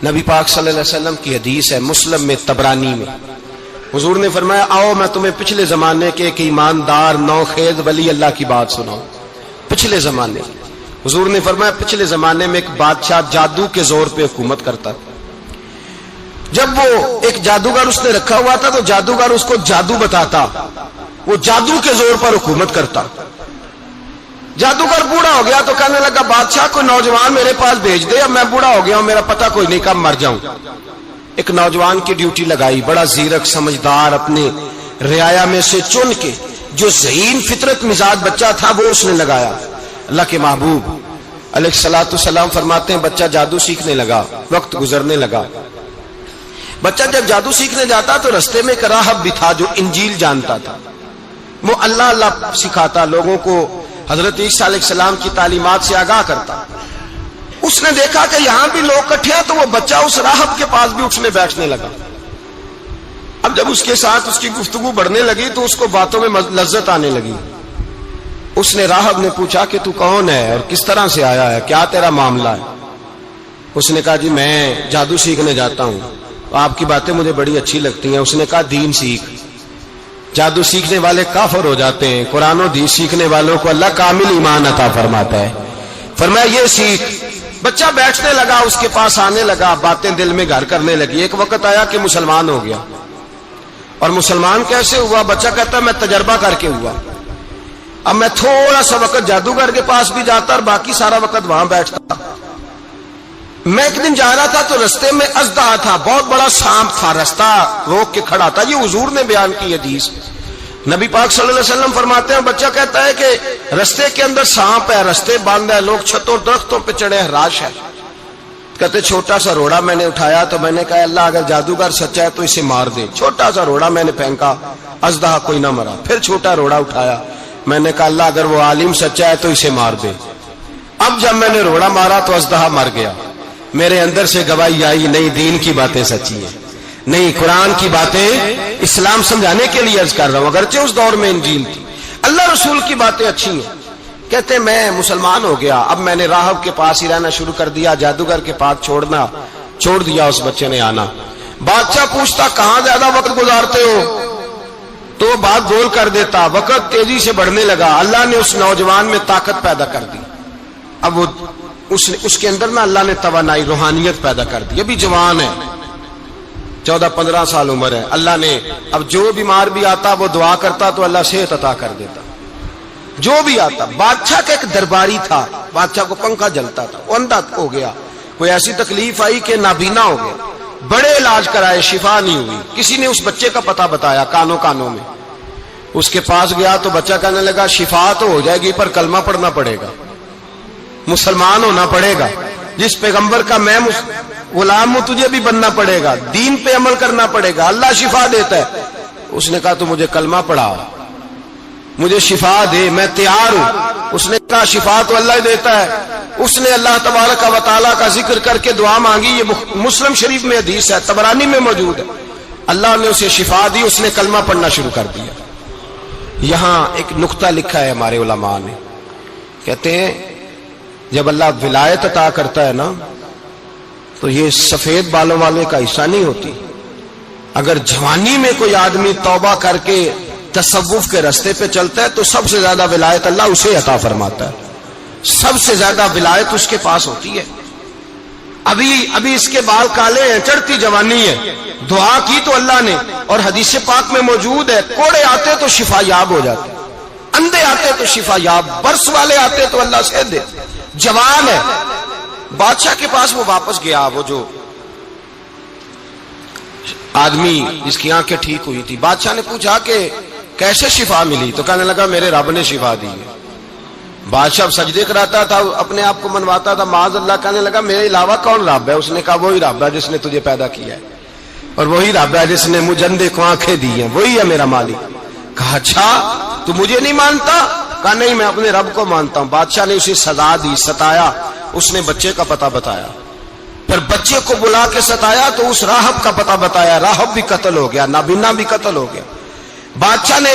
نبی پاک صلی اللہ علیہ وسلم کی حدیث ہے مسلم میں طبرانی میں، حضور نے فرمایا آؤ میں تمہیں پچھلے زمانے کے ایک ایماندار نوخیز ولی اللہ کی بات سناؤں۔ پچھلے زمانے حضور نے فرمایا پچھلے زمانے میں ایک بادشاہ جادو کے زور پہ حکومت کرتا تھا۔ جب وہ ایک جادوگر اس نے رکھا ہوا تھا تو جادوگر اس کو جادو بتاتا، وہ جادو کے زور پر حکومت کرتا۔ جادوگر بوڑھا ہو گیا تو کہنے لگا بادشاہ کو نوجوان میرے پاس بھیج دے، اب میں بوڑھا ہو گیا ہوں، میرا پتہ کوئی نہیں کب مر جاؤں۔ ایک نوجوان کی ڈیوٹی لگائی، بڑا زیرک سمجھدار، اپنے رعایا میں سے چن کے جو ذہین فطرت مزاج بچہ تھا وہ اس نے لگایا۔ اللہ کے محبوب علیہ الصلوۃ والسلام فرماتے ہیں بچہ جادو سیکھنے لگا، وقت گزرنے لگا۔ بچہ جب جادو سیکھنے جاتا تو رستے میں ایک راہب بھی تھا جو انجیل جانتا تھا، وہ اللہ اللہ سکھاتا، لوگوں کو حضرت عیسیٰ علیہ السلام کی تعلیمات سے آگاہ کرتا۔ اس نے دیکھا کہ یہاں بھی لوگ اکٹھے ہیں تو وہ بچہ اس راہب کے پاس بھی اٹھنے بیٹھنے لگا۔ اب جب اس کے ساتھ اس کی گفتگو بڑھنے لگی تو اس کو باتوں میں لذت آنے لگی۔ اس نے راہب نے پوچھا کہ تو کون ہے اور کس طرح سے آیا ہے، کیا تیرا معاملہ ہے؟ اس نے کہا جی میں جادو سیکھنے جاتا ہوں، آپ کی باتیں مجھے بڑی اچھی لگتی ہیں۔ اس نے کہا دین سیکھ، جادو سیکھنے والے کافر ہو جاتے ہیں، قرآن و حدیث سیکھنے والوں کو اللہ کامل ایمان عطا فرماتا ہے۔ فرمایا یہ سیکھ۔ بچہ بیٹھنے لگا، اس کے پاس آنے لگا، باتیں دل میں گھر کرنے لگی۔ ایک وقت آیا کہ مسلمان ہو گیا، اور مسلمان کیسے ہوا؟ بچہ کہتا میں تجربہ کر کے ہوا۔ اب میں تھوڑا سا وقت جادوگر کے پاس بھی جاتا اور باقی سارا وقت وہاں بیٹھتا۔ میں ایک دن جا رہا تھا تو رستے میں اژدہا تھا، بہت بڑا سانپ تھا، رستہ روک کے کھڑا تھا۔ یہ حضور نے بیان کی حدیث۔ نبی پاک صلی اللہ علیہ وسلم فرماتے ہیں بچہ کہتا ہے کہ رستے کے اندر سانپ ہے، رستے بند ہے، لوگ چھتوں درختوں پہ چڑھے ہیں، راش ہے۔ کہتے چھوٹا سا روڑا میں نے اٹھایا تو میں نے کہا اللہ اگر جادوگر سچا ہے تو اسے مار دے۔ چھوٹا سا روڑا میں نے پھینکا، اژدہا کوئی نہ مرا۔ پھر چھوٹا روڑا اٹھایا، میں نے کہا اللہ اگر وہ عالم سچا ہے تو اسے مار دے۔ اب جب میں نے روڑا مارا تو اژدہا مر گیا۔ میرے اندر سے گواہی آئی نہیں دین کی باتیں سچی ہیں، نہیں قرآن کی باتیں اسلام سمجھانے کے لیے عرض کر رہا ہوں، اگرچہ اس دور میں انجیل تھی، اللہ رسول کی باتیں اچھی ہیں۔ کہتے میں مسلمان ہو گیا، اب میں نے راہب کے پاس ہی رہنا شروع کر دیا، جادوگر کے پاس چھوڑ دیا۔ اس بچے نے آنا، بادشاہ پوچھتا کہاں زیادہ وقت گزارتے ہو تو وہ بات گول کر دیتا۔ وقت تیزی سے بڑھنے لگا، اللہ نے اس نوجوان میں طاقت پیدا کر دی۔ اب وہ اس کے اندر نا اللہ نے توانائی روحانیت پیدا کر دی، ابھی جوان ہے، 14-15 سال عمر ہے۔ اللہ نے اب جو بیمار بھی آتا وہ دعا کرتا تو اللہ صحت عطا کر دیتا، جو بھی آتا۔ بادشاہ کا ایک درباری تھا، بادشاہ کو پنکھا جلتا تھا، وہ اندھا ہو گیا، کوئی ایسی تکلیف آئی کہ نابینا ہو گیا، بڑے علاج کرائے شفا نہیں ہوئی۔ کسی نے اس بچے کا پتہ بتایا کانوں میں، اس کے پاس گیا تو بچہ کہنے لگا شفا تو ہو جائے گی پر کلمہ پڑھنا پڑے گا، مسلمان ہونا پڑے گا، جس پیغمبر کا میں غلام ہوں تجھے بھی بننا پڑے گا، دین پہ عمل کرنا پڑے گا، اللہ شفا دیتا ہے۔ اس نے کہا تو مجھے کلمہ پڑھا، مجھے شفا دے، میں تیار ہوں۔ اس نے کہا شفا تو اللہ دیتا ہے۔ اس نے اللہ تبارک و تعالیٰ کا ذکر کر کے دعا مانگی، یہ مسلم شریف میں حدیث ہے، طبرانی میں موجود ہے۔ اللہ نے اسے شفا دی، اس نے کلمہ پڑھنا شروع کر دیا۔ یہاں ایک نقطہ لکھا ہے ہمارے علماء نے، کہتے ہیں جب اللہ ولایت عطا کرتا ہے نا تو یہ سفید بالوں والے کا حصہ نہیں ہوتی۔ اگر جوانی میں کوئی آدمی توبہ کر کے تصوف کے راستے پہ چلتا ہے تو سب سے زیادہ ولایت اللہ اسے عطا فرماتا ہے، سب سے زیادہ ولایت اس کے پاس ہوتی ہے۔ ابھی اس کے بال کالے ہیں، چڑھتی جوانی ہے، دعا کی تو اللہ نے، اور حدیث پاک میں موجود ہے کوڑے آتے تو شفا یاب ہو جاتے، اندھے آتے تو شفا یاب، برس والے آتے تو اللہ سے دے۔ جوان ہے، بادشاہ کے پاس وہ واپس گیا، وہ جو آدمی جس کی آنکھیں ٹھیک ہوئی تھی۔ بادشاہ نے پوچھا کہ کیسے شفا ملی؟ تو کہنے لگا میرے رب نے شفا دی ہے۔ بادشاہ سجدے کراتا تھا، اپنے آپ کو منواتا تھا معاذ اللہ، کہنے لگا میرے علاوہ کون رب ہے؟ اس نے کہا وہی رب ہے جس نے تجھے پیدا کیا ہے، اور وہی رب ہے جس نے مجھے اندھے کو آنکھیں دی ہیں، وہی ہے میرا مالک۔ کہا اچھا تو مجھے نہیں مانتا؟ کہا نہیں میں اپنے رب کو مانتا ہوں۔ بادشاہ نے اسے سزا دی، ستایا، اس نے بچے کا پتہ بتایا، پھر بچے کو بلا کے ستایا تو اس راہب کا پتہ بتایا، راہب بھی قتل ہو گیا، نابینا بھی قتل ہو گیا۔ بادشاہ نے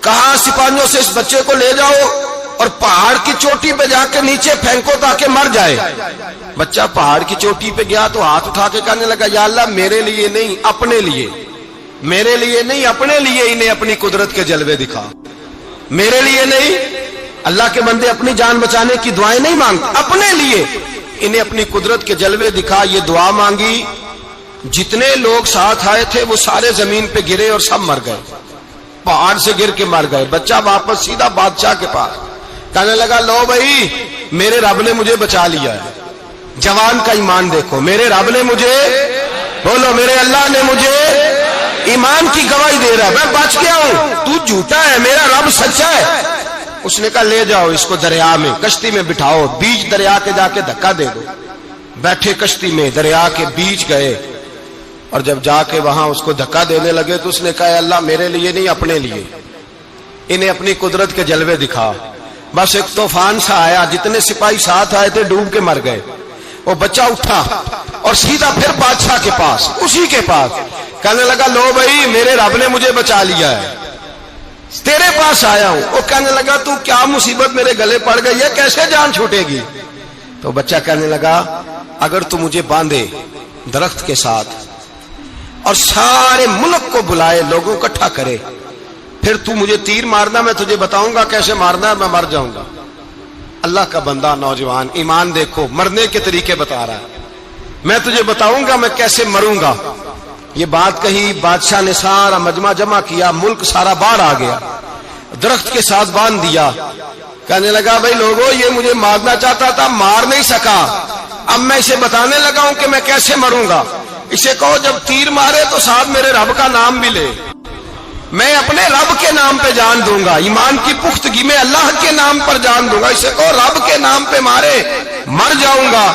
کہا سپاہیوں سے اس بچے کو لے جاؤ اور پہاڑ کی چوٹی پہ جا کے نیچے پھینکو تاکہ مر جائے. بچہ پہاڑ کی چوٹی پہ گیا تو ہاتھ اٹھا کے کہنے لگا یا اللہ میرے لیے نہیں اپنے لیے، میرے لیے نہیں اپنے لیے انہیں اپنی قدرت کے جلوے دکھا. میرے لیے نہیں، اللہ کے بندے اپنی جان بچانے کی دعائیں نہیں مانگتے، اپنے لیے انہیں اپنی قدرت کے جلوے دکھا. یہ دعا مانگی، جتنے لوگ ساتھ آئے تھے وہ سارے زمین پہ گرے اور سب مر گئے، پہاڑ سے گر کے مر گئے. بچہ واپس سیدھا بادشاہ کے پاس کہنے لگا لو بھائی میرے رب نے مجھے بچا لیا ہے. جوان کا ایمان دیکھو، میرے رب نے مجھے، بولو میرے اللہ نے مجھے ایمان کی گواہی دے رہا ہے، میں بچ گیا ہوں، تو جھوٹا ہے، میرا رب سچا ہے. اس نے کہا لے جاؤ اس کو دریا میں، کشتی میں بٹھاؤ، بیچ دریا کے جا کے دھکا دے دو. بیٹھے کشتی میں، دریا کے بیچ گئے، اور جب جا کے وہاں اس کو دھکا دینے لگے تو اس نے کہا اللہ میرے لیے نہیں اپنے لیے انہیں اپنی قدرت کے جلوے دکھا. بس ایک طوفان سا آیا، جتنے سپاہی ساتھ آئے تھے ڈوب کے مر گئے. وہ بچہ اٹھا اور سیدھا پھر بادشاہ کے پاس، اسی کے پاس کہنے لگا لو بھائی میرے رب نے مجھے بچا لیا ہے، تیرے پاس آیا ہوں. وہ کہنے لگا تو کیا مصیبت میرے گلے پڑ گئی ہے، کیسے جان چھوٹے گی؟ تو بچہ کہنے لگا اگر تو مجھے باندھے درخت کے ساتھ اور سارے ملک کو بلائے، لوگوں کو اکٹھا کرے، پھر تو مجھے تیر مارنا، میں تجھے بتاؤں گا کیسے مارنا ہے، میں مر جاؤں گا. اللہ کا بندہ نوجوان ایمان دیکھو، مرنے کے طریقے بتا رہا ہے، میں تجھے بتاؤں گا میں کیسے مروں گا. یہ بات کہی، بادشاہ نے سارا مجمع جمع کیا، ملک سارا باہر آ گیا، درخت کے ساتھ باندھ دیا. کہنے لگا بھائی لوگوں یہ مجھے مارنا چاہتا تھا، مار نہیں سکا، اب میں اسے بتانے لگا ہوں کہ میں کیسے مروں گا. اسے کہو جب تیر مارے تو ساتھ میرے رب کا نام بھی لے، میں اپنے رب کے نام پہ جان دوں گا، ایمان کی پختگی میں اللہ کے نام پر جان دوں گا. اسے کہو رب کے نام پہ مارے، مر جاؤں گا.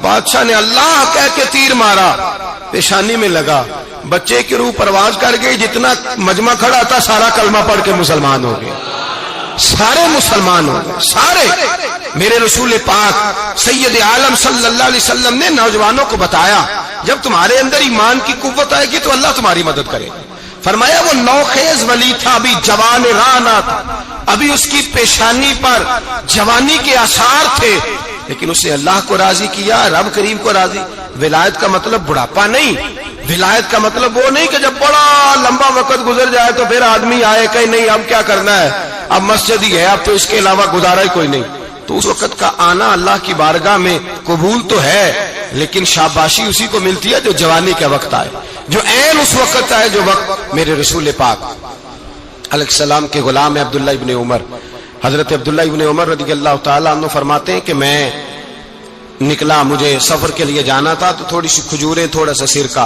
بادشاہ نے اللہ کہہ کے تیر مارا، پیشانی میں لگا، بچے کی روح پرواز کر گئی. جتنا مجمع کھڑا تھا سارا کلمہ پڑھ کے مسلمان ہو گئے، سارے مسلمان ہو گئے سارے. میرے رسول پاک سید عالم صلی اللہ علیہ وسلم نے نوجوانوں کو بتایا جب تمہارے اندر ایمان کی قوت آئے گی تو اللہ تمہاری مدد کرے. فرمایا وہ نوخیز ولی تھا، ابھی جوان رانا تھا، ابھی اس کی پیشانی پر جوانی کے آثار تھے، لیکن اس نے اللہ کو راضی کیا، رب کریم کو راضی. ولایت کا مطلب بڑھاپا نہیں، ولایت کا مطلب وہ نہیں کہ جب بڑا لمبا وقت گزر جائے تو پھر آدمی آئے کہ نہیں اب کیا کرنا ہے، اب مسجد ہی ہے، اب تو اس کے علاوہ گزارا ہی کوئی نہیں. تو اس وقت کا آنا اللہ کی بارگاہ میں قبول تو ہے، لیکن شاباشی اسی کو ملتی ہے جو جوانی کا وقت آئے، جو عین اس وقت آئے جو وقت. میرے رسول پاک علیہ السلام کے غلام عبداللہ ابن عمر، حضرت عبداللہ ابن عمر رضی اللہ تعالیٰ عنہ فرماتے ہیں کہ میں نکلا، مجھے سفر کے لیے جانا تھا، تو تھوڑی سی کھجوریں، تھوڑا سا سرکہ،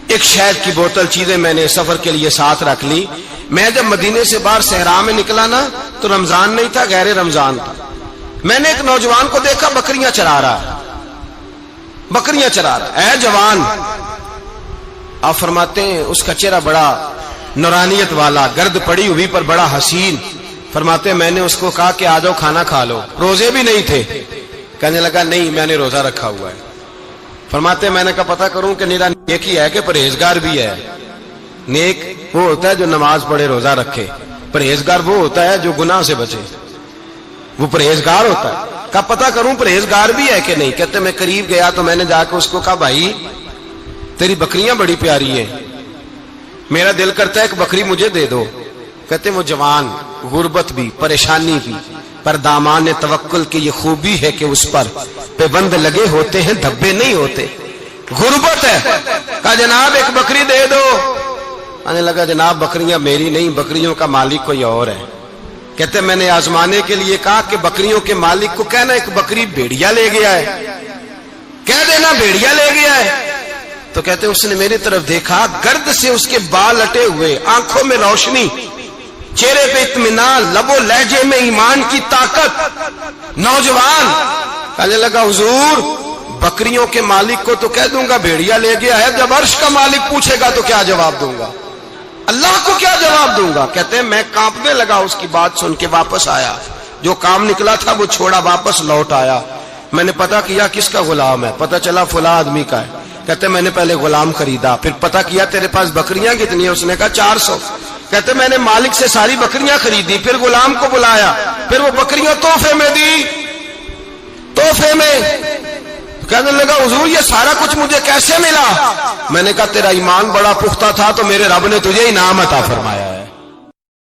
ایک شہد کی بوتل، چیزیں میں نے سفر کے لیے ساتھ رکھ لی. میں جب مدینے سے باہر صحرا میں نکلا نا تو رمضان نہیں تھا، غیر رمضان تھا. میں نے ایک نوجوان کو دیکھا بکریاں چرا رہا ہے، بکریاں چرا رہا ہے. اے جوان، آپ فرماتے ہیں اس کا چہرہ بڑا نورانیت والا، گرد پڑی ہوئی پر بڑا حسین. فرماتے ہیں میں نے اس کو کہا کہ آ جاؤ کھانا کھا لو، روزے بھی نہیں تھے. کہنے لگا نہیں میں نے روزہ رکھا ہوا ہے. فرماتے ہیں میں نے کہا پتہ کروں کہ نیرا نیک ہی ہے کہ پرہیزگار بھی ہے. نیک وہ ہوتا ہے جو نماز پڑھے روزہ رکھے، پرہیزگار وہ ہوتا ہے جو گناہ سے بچے، وہ پرہیزگار ہوتا ہے. کہا پتہ کروں پرہیزگار بھی ہے کہ نہیں. کہتے میں قریب گیا تو میں نے جا کے اس کو کہا بھائی تیری بکریاں بڑی پیاری ہیں، میرا دل کرتا ہے ایک بکری مجھے دے دو. کہتے وہ جوان، غربت بھی، پریشانی بھی، پر دامان توکل کی یہ خوبی ہے کہ اس پر پابند لگے ہوتے ہیں، دھبے نہیں ہوتے. غربت ہے. کہا جناب ایک بکری دے دو. آنے لگا جناب بکریاں میری نہیں، بکریوں کا مالک کوئی اور ہے. کہتے میں نے آزمانے کے لیے کہا کہ بکریوں کے مالک کو کہنا ایک بکری بھیڑیا لے گیا ہے، کہہ دینا بھیڑیا لے گیا ہے. تو کہتے اس نے میری طرف دیکھا، گرد سے اس کے بال اٹے ہوئے، آنکھوں میں روشنی، چہرے پہ اطمینان، لب و لہجے میں ایمان کی طاقت. نوجوان کہنے لگا حضور بکریوں کے مالک کو تو کہہ دوں گا بھیڑیا لے گیا ہے، جب عرش کا مالک پوچھے گا تو کیا جواب دوں گا، اللہ کو کیا جواب دوں گا. کہتے ہیں میں کانپنے لگا اس کی بات سن کے، واپس آیا، جو کام نکلا تھا وہ چھوڑا، واپس لوٹ آیا. میں نے پتا کیا کس کا غلام ہے، پتا چلا فلاں آدمی کا ہے. کہتے میں نے پہلے غلام خریدا، پھر پتا کیا تیرے پاس بکریاں کتنی ہیں، اس نے کہا 400. کہتے میں نے مالک سے ساری بکریاں خریدی، پھر غلام کو بلایا. پھر وہ بکریاں تحفے میں دی، تحفے میں کہنے لگا حضور یہ سارا کچھ مجھے کیسے ملا؟ میں نے کہا تیرا ایمان بڑا پختہ تھا تو میرے رب نے تجھے انعام عطا فرمایا۔